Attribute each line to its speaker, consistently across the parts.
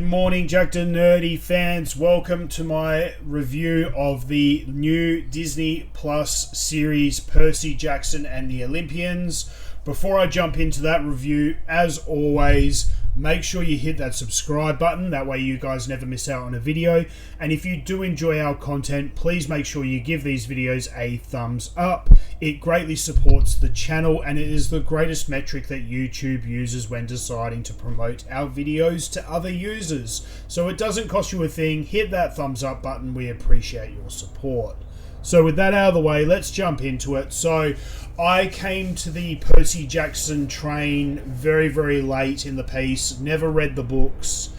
Speaker 1: morning, Jack the Nerdy fans. Welcome to my review of the new Disney Plus series, Percy Jackson and the Olympians. Before I jump into that review, as always, make sure you hit that subscribe button. That way you guys never miss out on a video. And if you do enjoy our content, please make sure you give these videos a thumbs up. It greatly supports the channel and it is the greatest metric that YouTube uses when deciding to promote our videos to other users. So it doesn't cost you a thing. Hit that thumbs up button. We appreciate your support. So with that out of the way, let's jump into it. So I came to the Percy Jackson train very, very late in the piece. Never read the books.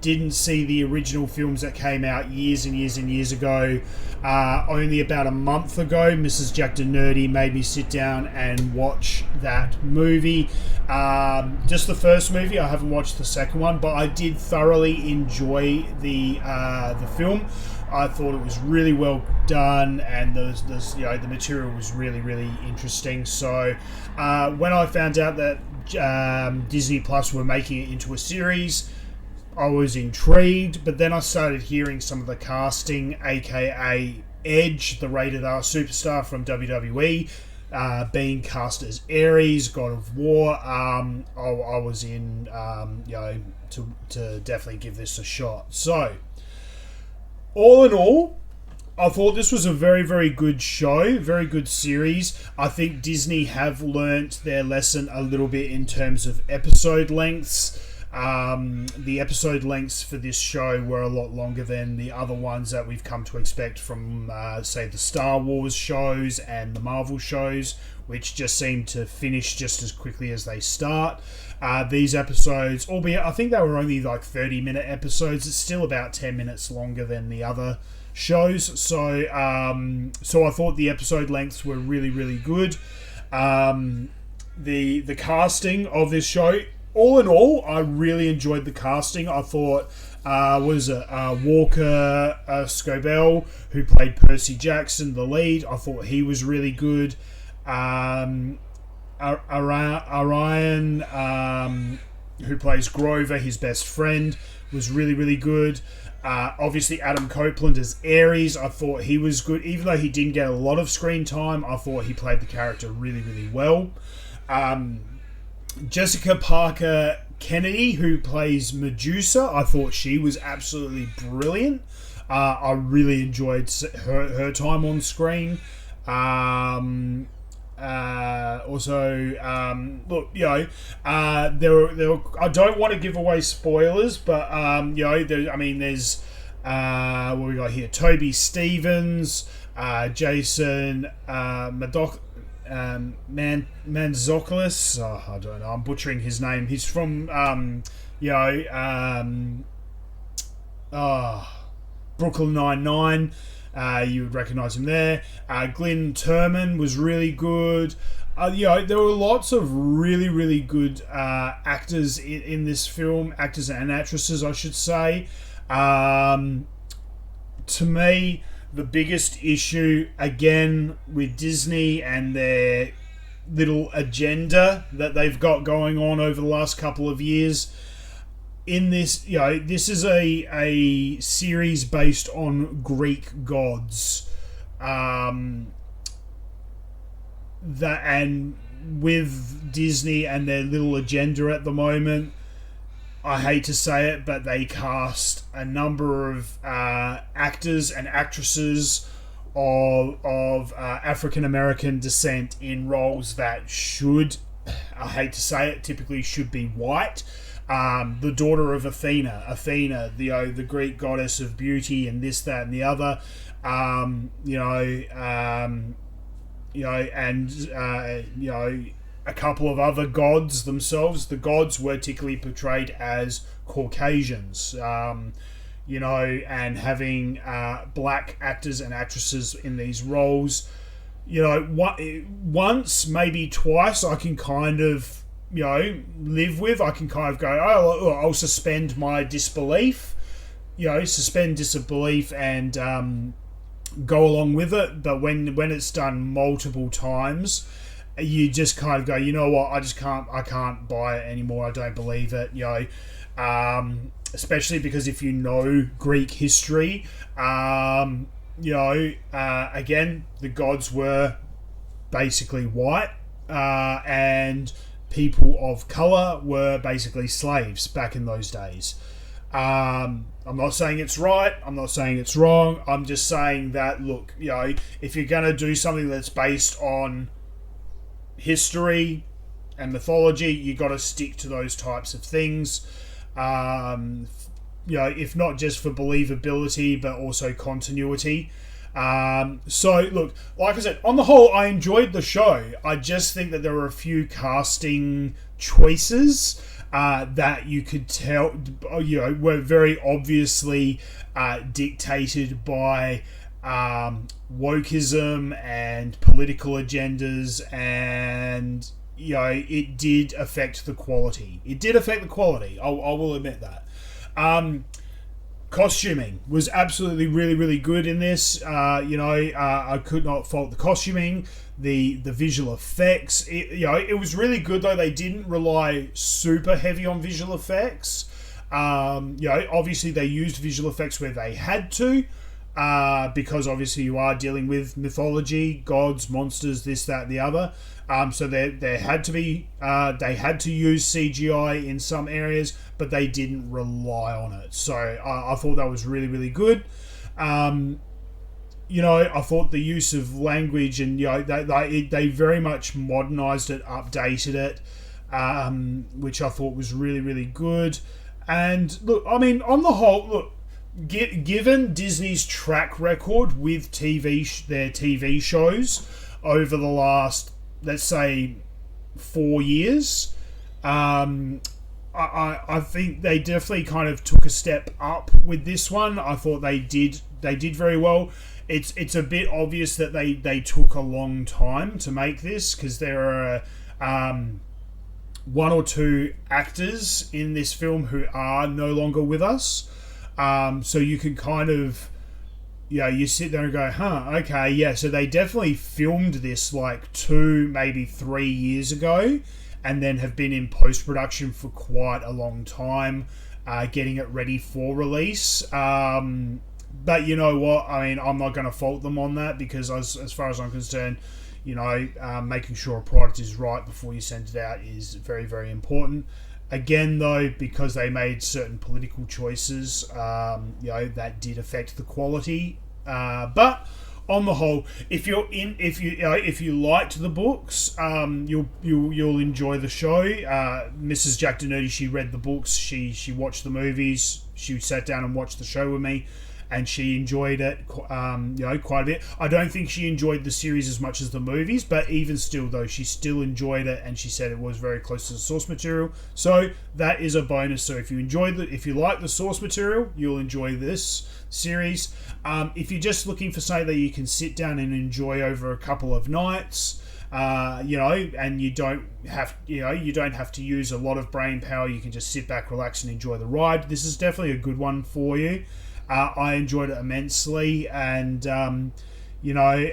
Speaker 1: Didn't see the original films that came out years and years and years ago. Only about a month ago, Mrs. Jack the Nerdy made me sit down and watch that movie. Just the first movie. I haven't watched the second one, but I did thoroughly enjoy the film. I thought it was really well done, and the material was really, really interesting. So when I found out that Disney Plus were making it into a series, I was intrigued, but then I started hearing some of the casting, aka Edge, the rated R superstar from WWE, being cast as Ares, God of War. I was in, to definitely give this a shot. So, all in all, I thought this was a very, very good show, very good series. I think Disney have learnt their lesson a little bit in terms of episode lengths. The episode lengths for this show were a lot longer than the other ones that we've come to expect from, say, the Star Wars shows and the Marvel shows, which just seem to finish just as quickly as they start. These episodes, albeit I think they were only like 30-minute episodes, it's still about 10 minutes longer than the other shows. So I thought the episode lengths were really, really good. The casting of this show, all in all, I really enjoyed the casting. I thought Walker Scobell, who played Percy Jackson, the lead, I thought he was really good. Orion, who plays Grover, his best friend, was really, really good. Obviously, Adam Copeland as Ares, I thought he was good. Even though he didn't get a lot of screen time, I thought he played the character really, really well. Jessica Parker Kennedy, who plays Medusa, I thought she was absolutely brilliant. I really enjoyed her time on screen. I don't want to give away spoilers, but there's what we got here: Toby Stevens, Jason Mantzoukas. I don't know. I'm butchering his name. He's from Brooklyn Nine-Nine. You would recognise him there. Glenn Turman was really good. There were lots of really, really good actors in this film. Actors and actresses, I should say. To me, the biggest issue, again, with Disney and their little agenda that they've got going on over the last couple of years, in this, this is a series based on Greek gods. And with Disney and their little agenda at the moment, I hate to say it, but they cast a number of actors and actresses of African American descent in roles that should, I hate to say it, typically should be white. The daughter of Athena, the Greek goddess of beauty and this, that, and the other. A couple of other gods themselves. The gods were typically portrayed as Caucasians, and having black actors and actresses in these roles. Once, maybe twice, I can kind of, live with. I can kind of go, I'll suspend my disbelief, and go along with it. But when it's done multiple times, you just kind of go, you know what, I can't buy it anymore. I don't believe it. especially because if you know Greek history, again, the gods were basically white, and people of color were basically slaves back in those days. I'm not saying it's right. I'm not saying it's wrong. I'm just saying that, look, if you're going to do something that's based on history and mythology, you got to stick to those types of things. If not just for believability, but also continuity. So, look, like I said, on the whole, I enjoyed the show. I just think that there were a few casting choices that you could tell, were very obviously dictated by wokeism and political agendas, and it did affect the quality. It did affect the quality. I will admit that. Costuming was absolutely really, really good in this. I could not fault the costuming, the visual effects. It was really good, though. They didn't rely super heavy on visual effects. Obviously they used visual effects where they had to, because obviously you are dealing with mythology, gods, monsters, this, that, the other. So there had to be, they had to use CGI in some areas, but they didn't rely on it. So I thought that was really, really good. I thought the use of language and they very much modernized it, updated it, which I thought was really, really good. And look, I mean, on the whole, given Disney's track record with their TV shows over the last, let's say, 4 years, I think they definitely kind of took a step up with this one. I thought they did very well. It's a bit obvious that they took a long time to make this, because there are one or two actors in this film who are no longer with us. So you can kind of, you sit there and go, okay, yeah. So they definitely filmed this like 2, maybe 3 years ago, and then have been in post-production for quite a long time, getting it ready for release. But you know what? I mean, I'm not going to fault them on that, because as far as I'm concerned, making sure a product is right before you send it out is very, very important. Again, though, because they made certain political choices, that did affect the quality. But on the whole, if you liked the books, you'll enjoy the show. Mrs. Jack Denerdy, she read the books, she watched the movies, she sat down and watched the show with me, and she enjoyed it, quite a bit. I don't think she enjoyed the series as much as the movies, but even still, though, she still enjoyed it, and she said it was very close to the source material. So that is a bonus. So if you like the source material, you'll enjoy this series. If you're just looking for something that you can sit down and enjoy over a couple of nights, and you don't have to use a lot of brain power, you can just sit back, relax, and enjoy the ride. This is definitely a good one for you. I enjoyed it immensely, and on the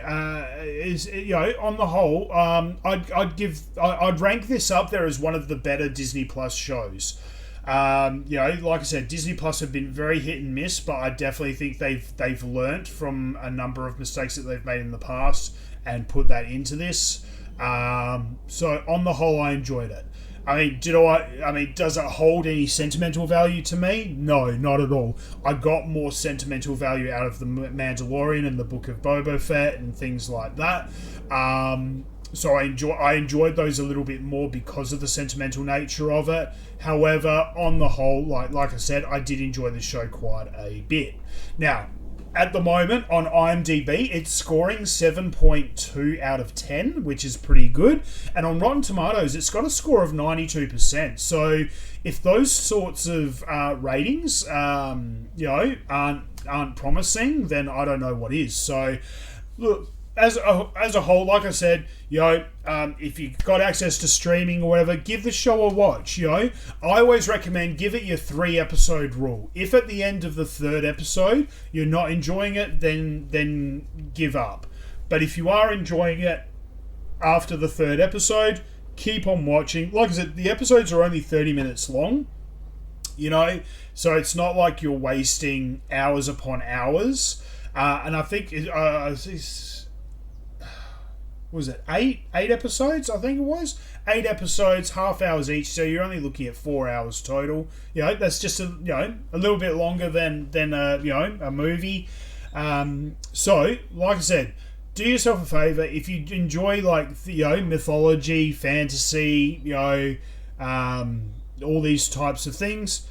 Speaker 1: whole, I'd rank this up there as one of the better Disney Plus shows. Like I said, Disney Plus have been very hit and miss, but I definitely think they've learnt from a number of mistakes that they've made in the past and put that into this. So on the whole, I enjoyed it. I mean, does it hold any sentimental value to me? No, not at all. I got more sentimental value out of The Mandalorian and the Book of Boba Fett and things like that. So I enjoyed those a little bit more because of the sentimental nature of it. However, on the whole, like I said, I did enjoy the show quite a bit. Now, at the moment on IMDb, it's scoring 7.2 out of 10, which is pretty good. And on Rotten Tomatoes, it's got a score of 92%. So if those sorts of ratings, aren't promising, then I don't know what is. So, look, as a whole, like I said, if you've got access to streaming or whatever, give the show a watch. I always recommend give it your 3-episode rule. If at the end of the 3rd episode you're not enjoying it, then give up. But if you are enjoying it after the 3rd episode, keep on watching. Like I said, the episodes are only 30 minutes long. you know, so it's not like you're wasting hours upon hours. And I think was it eight episodes? I think it was 8 episodes, half hours each. So you're only looking at 4 hours total. You know, that's just a little bit longer than a movie. So like I said, do yourself a favor if you enjoy mythology, fantasy, all these types of things.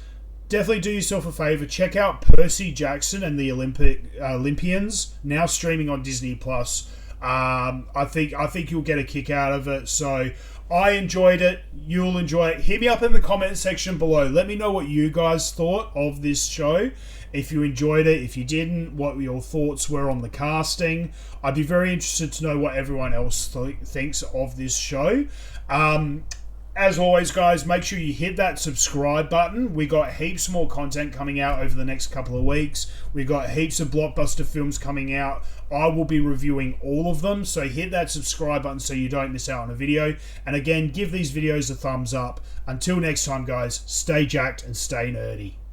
Speaker 1: Definitely do yourself a favor. Check out Percy Jackson and the Olympians, now streaming on Disney Plus. I think you'll get a kick out of it. So I enjoyed it. You'll enjoy it. Hit me up in the comment section below. Let me know what you guys thought of this show. If you enjoyed it, if you didn't, what your thoughts were on the casting. I'd be very interested to know what everyone else thinks of this show. As always, guys, make sure you hit that subscribe button. We got heaps more content coming out over the next couple of weeks. We got heaps of blockbuster films coming out. I will be reviewing all of them, so hit that subscribe button so you don't miss out on a video. And again, give these videos a thumbs up. Until next time, guys, stay jacked and stay nerdy.